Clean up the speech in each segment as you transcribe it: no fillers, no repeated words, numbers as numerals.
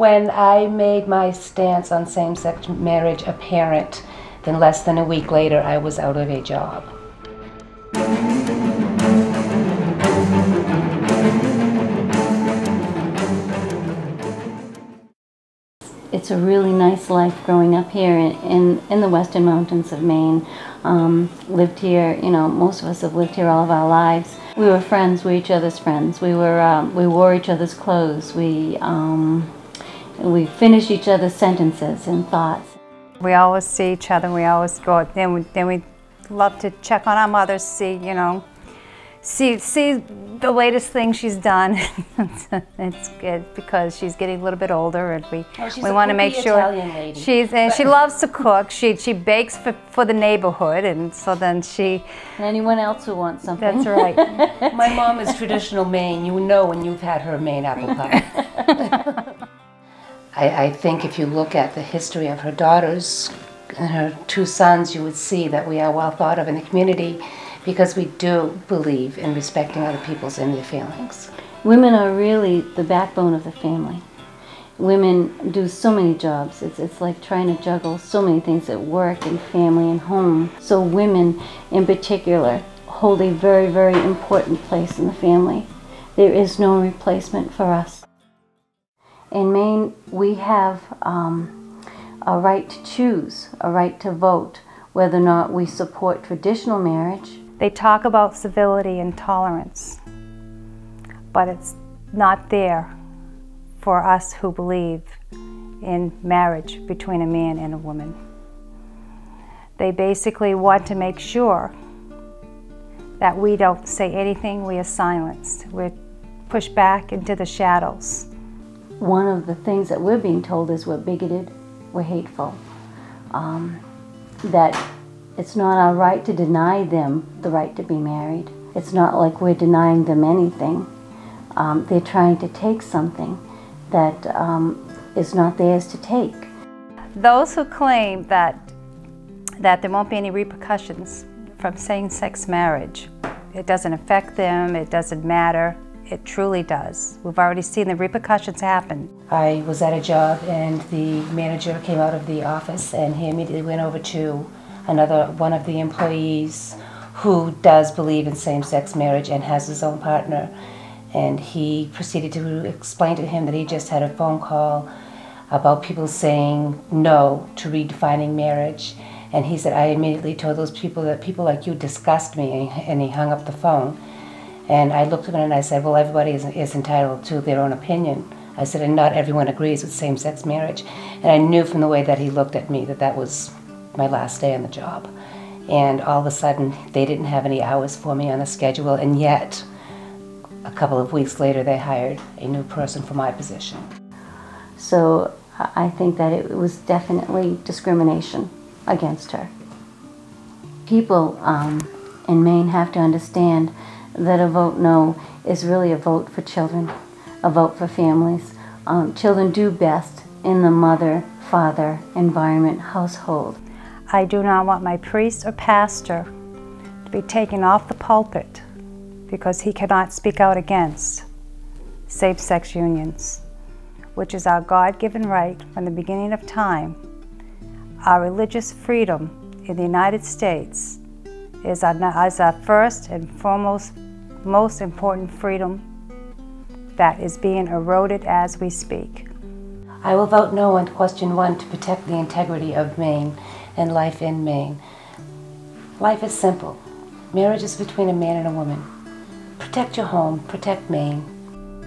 When I made my stance on same-sex marriage apparent, then less than a week later I was out of a job. It's a really nice life growing up here in the Western Mountains of Maine. Lived here, most of us have lived here all of our lives. We were friends, we were each other's friends. We wore each other's clothes. We finished each other's sentences and thoughts. We always see each other, we always go out. Then we love to check on our mothers, see the latest thing she's done. It's good because she's getting a little bit older, and we want to make sure she loves to cook. She bakes for the neighborhood, and so then and anyone else who wants something. That's right. My mom is traditional Maine. You know when you've had her Maine apple pie. I think if you look at the history of her daughters and her two sons, you would see that we are well thought of in the community, because we do believe in respecting other people's and their feelings. Women are really the backbone of the family. Women do so many jobs. It's like trying to juggle so many things at work and family and home. So women in particular hold a very, very important place in the family. There is no replacement for us. In Maine, we have a right to choose, a right to vote, whether or not we support traditional marriage. They talk about civility and tolerance, but it's not there for us who believe in marriage between a man and a woman. They basically want to make sure that we don't say anything, we are silenced. We're pushed back into the shadows. One of the things that we're being told is we're bigoted, we're hateful, that it's not our right to deny them the right to be married. It's not like we're denying them anything. They're trying to take something that is not theirs to take. Those who claim that there won't be any repercussions from same-sex marriage, it doesn't affect them, it doesn't matter, it truly does. We've already seen the repercussions happen. I was at a job and the manager came out of the office and he immediately went over to one of the employees who does believe in same-sex marriage and has his own partner. And he proceeded to explain to him that he just had a phone call about people saying no to redefining marriage. And he said, I immediately told those people that people like you disgust me, and he hung up the phone. And I looked at him and I said, well, everybody is entitled to their own opinion. I said, and not everyone agrees with same-sex marriage. And I knew from the way that he looked at me that that was my last day on the job. And all of a sudden, they didn't have any hours for me on the schedule, and yet, a couple of weeks later, they hired a new person for my position. So I think that it was definitely discrimination against her. People in Maine have to understand that a vote no is really a vote for children, a vote for families. Children do best in the mother-father environment household. I do not want my priest or pastor to be taken off the pulpit because he cannot speak out against same-sex unions, which is our God-given right from the beginning of time. Our religious freedom in the United States is our first and foremost, most important freedom that is being eroded as we speak. I will vote no on question 1 to protect the integrity of Maine and life in Maine. Life is simple. Marriage is between a man and a woman. Protect your home, protect Maine.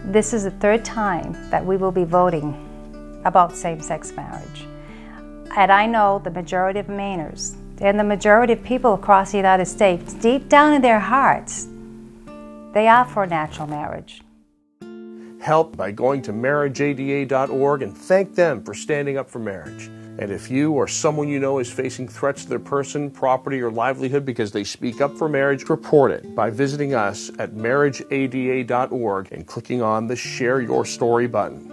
This is the 3rd time that we will be voting about same-sex marriage. And I know the majority of Mainers and the majority of people across the United States, deep down in their hearts, they are for natural marriage. Help by going to marriageada.org and thank them for standing up for marriage. And if you or someone you know is facing threats to their person, property, or livelihood because they speak up for marriage, report it by visiting us at marriageada.org and clicking on the Share Your Story button.